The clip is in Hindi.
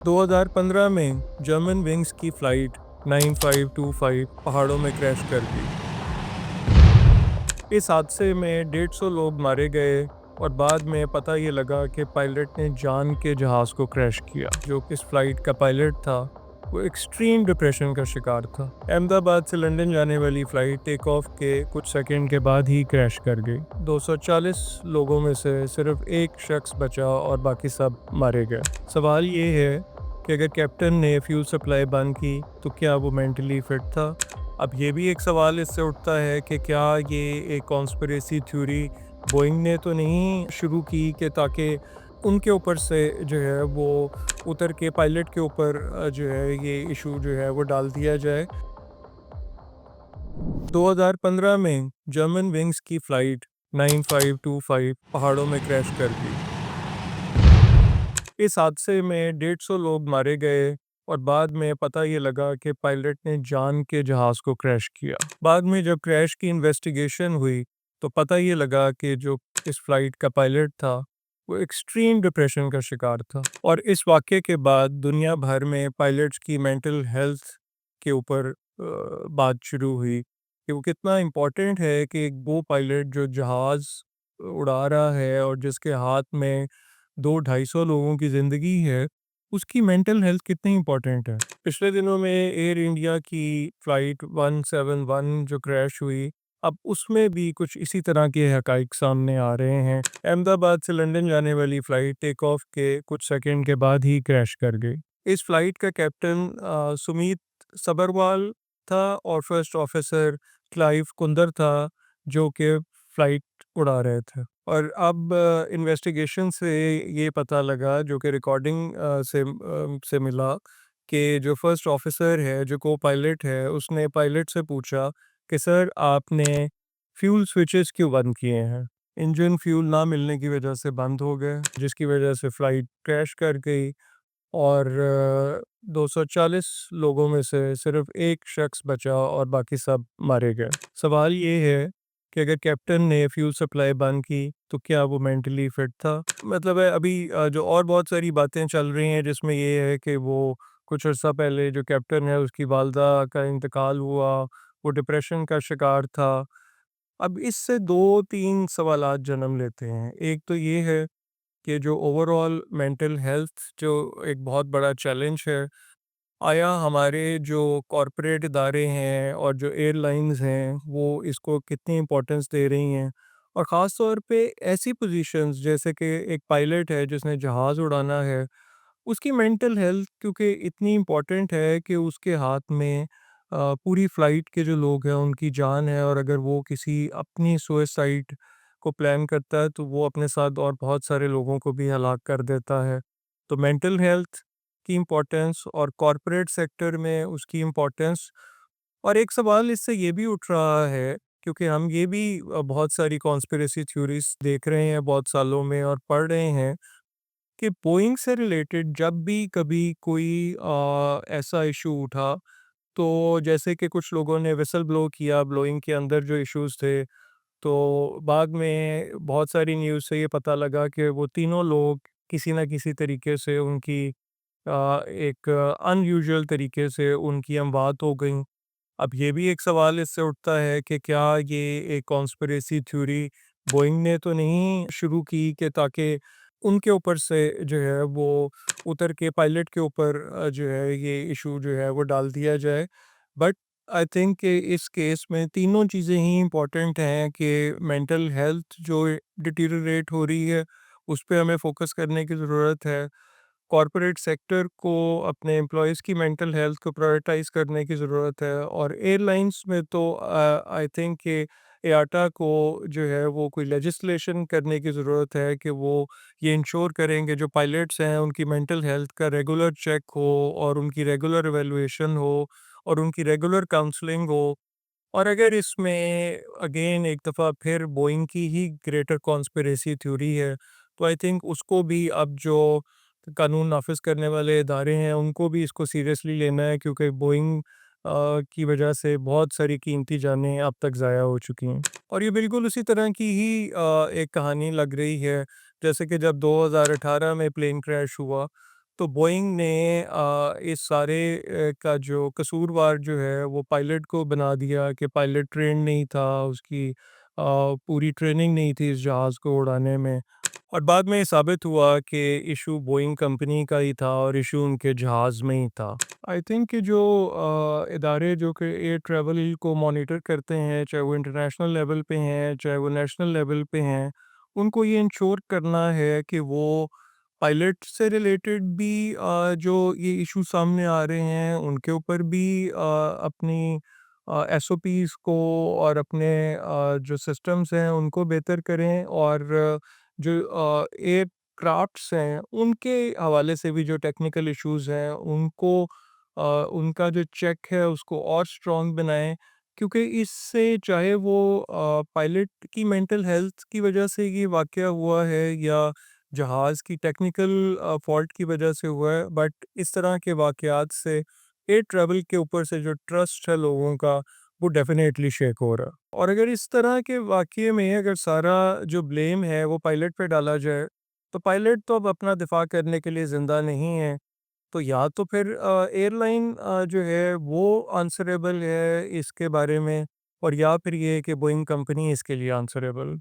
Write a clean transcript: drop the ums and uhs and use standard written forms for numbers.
2015 में जर्मन विंग्स की फ़्लाइट 9525 पहाड़ों में क्रैश कर गई। इस हादसे में 150 लोग मारे गए और बाद में पता ये लगा कि पायलट ने जान के जहाज़ को क्रैश किया। जो इस फ़्लाइट का पायलट था, वो एक्सट्रीम डिप्रेशन का शिकार था। अहमदाबाद से लंदन जाने वाली फ़्लाइट टेक ऑफ के कुछ सेकंड के बाद ही क्रैश कर गई। 240 लोगों में से सिर्फ एक शख्स बचा और बाकी सब मारे गए। सवाल ये है कि अगर कैप्टन ने फ्यूल सप्लाई बंद की तो क्या वो मेंटली फिट था? अब ये भी एक सवाल इससे उठता है कि क्या ये एक कॉन्स्पिरेसी थ्योरी बोइंग ने तो नहीं शुरू की कि ताकि उनके ऊपर से जो है वो उतर के पायलट के ऊपर जो है ये इशू जो है वो डाल दिया जाए। 2015 में जर्मन विंग्स की फ़्लाइट 9525 पहाड़ों में क्रैश कर गई। इस हादसे में 150 लोग मारे गए और बाद में पता ये लगा कि पायलट ने जान के जहाज़ को क्रैश किया। बाद में जब क्रैश की इन्वेस्टिगेशन हुई तो पता ये लगा कि जो इस फ्लाइट का पायलट था, वो एक्सट्रीम डिप्रेशन का शिकार था। और इस वाक़ये के बाद दुनिया भर में पायलट्स की मेंटल हेल्थ के ऊपर बात शुरू हुई कि वो कितना इम्पोर्टेंट है कि एक वो पायलट जो जहाज़ उड़ा रहा है और जिसके हाथ में 2-250 लोगों की ज़िंदगी है, उसकी मेंटल हेल्थ कितनी इम्पोर्टेंट है। पिछले दिनों में एयर इंडिया की फ़्लाइट 171 जो क्रैश हुई, अब उसमें भी कुछ इसी तरह के हक़ाइक़ सामने आ रहे हैं। अहमदाबाद से लंदन जाने वाली फ़्लाइट टेक ऑफ के कुछ सेकंड के बाद ही क्रैश कर गई। इस फ़्लाइट का कैप्टन सुमीत सबरवाल था और फर्स्ट ऑफ़िसर क्लाइव कुंदर था, जो कि फ़्लाइट उड़ा रहे थे। और अब इन्वेस्टिगेशन से ये पता लगा, जो कि रिकॉर्डिंग से मिला, कि जो फर्स्ट ऑफिसर है, जो को पायलट है, उसने पायलट से पूछा कि सर आपने फ्यूल स्विचेस क्यों बंद किए हैं? इंजन फ्यूल ना मिलने की वजह से बंद हो गए, जिसकी वजह से फ़्लाइट क्रैश कर गई और 240 लोगों में से सिर्फ एक शख्स बचा और बाकी सब मारे गए। सवाल ये है कि अगर कैप्टन ने फ्यूल सप्लाई बंद की तो क्या वो मेंटली फिट था? मतलब है अभी जो और बहुत सारी बातें चल रही हैं जिसमें ये है कि वो कुछ अर्सा पहले जो कैप्टन है उसकी वालदा का इंतकाल हुआ, वो डिप्रेशन का शिकार था। अब इससे 2-3 सवालात जन्म लेते हैं। एक तो ये है कि जो ओवरऑल मेंटल हेल्थ जो एक बहुत बड़ा चैलेंज है, आया हमारे जो कॉरपोरेट इदारे हैं और जो एयरलाइंस हैं, वो इसको कितनी इम्पोर्टेंस दे रही हैं? और ख़ास तौर पे ऐसी पोजीशंस जैसे कि एक पायलट है जिसने जहाज़ उड़ाना है, उसकी मेंटल हेल्थ क्योंकि इतनी इम्पोर्टेंट है कि उसके हाथ में पूरी फ़्लाइट के जो लोग हैं उनकी जान है और अगर वो किसी अपनी सुसाइड को प्लान करता है तो वो अपने साथ और बहुत सारे लोगों को भी हलाक कर देता है। तो मेंटल हेल्थ की इम्पोर्टेंस और कॉरपोरेट सेक्टर में उसकी इम्पोर्टेंस। और एक सवाल इससे ये भी उठ रहा है क्योंकि हम ये भी बहुत सारी कॉन्स्पिरेसी थ्योरीज देख रहे हैं बहुत सालों में और पढ़ रहे हैं कि बोइंग से रिलेटेड जब भी कभी कोई ऐसा इशू उठा, तो जैसे कि कुछ लोगों ने विसल ब्लो किया ब्लोइंग के अंदर जो इश्यूज थे, तो बाद में बहुत सारी न्यूज़ से ये पता लगा कि वो तीनों लोग किसी न किसी तरीके से उनकी एक अनयूजुअल तरीके से उनकी अमवात हो गई। अब ये भी एक सवाल इससे उठता है कि क्या ये एक कॉन्स्पिरेसी थ्योरी बोइंग ने तो नहीं शुरू की कि ताकि उनके ऊपर से जो है वो उतर के पायलट के ऊपर जो है ये इशू जो है वो डाल दिया जाए। बट आई थिंक कि इस केस में तीनों चीज़ें ही इम्पोर्टेंट हैं कि मेंटल हेल्थ जो डिटीरियरेट हो रही है, उस पे हमें फोकस करने की ज़रूरत है। कॉरपोरेट सेक्टर को अपने एम्प्लॉयज़ की मेंटल हेल्थ को प्रायोरिटाइज़ करने की ज़रूरत है और एयरलाइंस में तो आई थिंक कि एयाटा को जो है वो कोई लेजिस्लेशन करने की ज़रूरत है कि वो ये इंश्योर करेंगे जो पायलट्स हैं उनकी मेंटल हेल्थ का रेगुलर चेक हो और उनकी रेगुलर इवैल्यूएशन हो और उनकी रेगुलर काउंसलिंग हो। और अगर इसमें अगेन एक दफ़ा फिर बोइंग की ही ग्रेटर कॉन्स्पिरेसी थ्योरी है, तो आई थिंक उसको भी अब जो कानून नाफ़िज़ करने वाले इदारे हैं, उनको भी इसको सीरियसली लेना है क्योंकि बोइंग की वजह से बहुत सारी कीमती जानें अब तक ज़ाया हो चुकी हैं। और ये बिल्कुल उसी तरह की ही एक कहानी लग रही है, जैसे कि जब 2018 में प्लेन क्रैश हुआ, तो बोइंग ने इस सारे का जो कसूरवार जो है वो पायलट को बना दिया कि पायलट ट्रेन नहीं था, उसकी पूरी ट्रेनिंग नहीं थी इस जहाज़ को उड़ाने में। और बाद में ये साबित हुआ कि इशू बोइंग कंपनी का ही था और इशू उनके जहाज़ में ही था। आई थिंक कि जो इदारे जो कि एयर ट्रैवल को मॉनिटर करते हैं, चाहे वो इंटरनेशनल लेवल पे हैं, चाहे वो नेशनल लेवल पे हैं, उनको ये इंश्योर करना है कि वो पायलट से रिलेटेड भी जो ये इशू सामने आ रहे हैं, उनके ऊपर भी अपनी एसओपीज़ को और अपने जो सिस्टम्स हैं, उनको बेहतर करें और जो एयरक्राफ्ट्स हैं, उनके हवाले से भी जो टेक्निकल इश्यूज़ हैं, उनका जो चेक है, उसको और स्ट्रॉन्ग बनाएँ। क्योंकि इससे चाहे वो पायलट की मेंटल हेल्थ की वजह से ये वाक़या हुआ है या जहाज़ की टेक्निकल फ़ॉल्ट की वजह से हुआ है, बट इस तरह के वाक़यात से एयर ट्रैवल के ऊपर से जो ट्रस्ट है लोगों का, वो डेफ़िनेटली शेक हो रहा है। और अगर इस तरह के वाक़ये में अगर सारा जो ब्लेम है वो पायलट पे डाला जाए, तो पायलट तो अब अपना दिफ़ा करने के लिए ज़िंदा नहीं है। तो या तो फिर एयरलाइन जो है वो आंसरेबल है इसके बारे में और या फिर ये है कि बोइंग कंपनी इसके लिए आंसरेबल।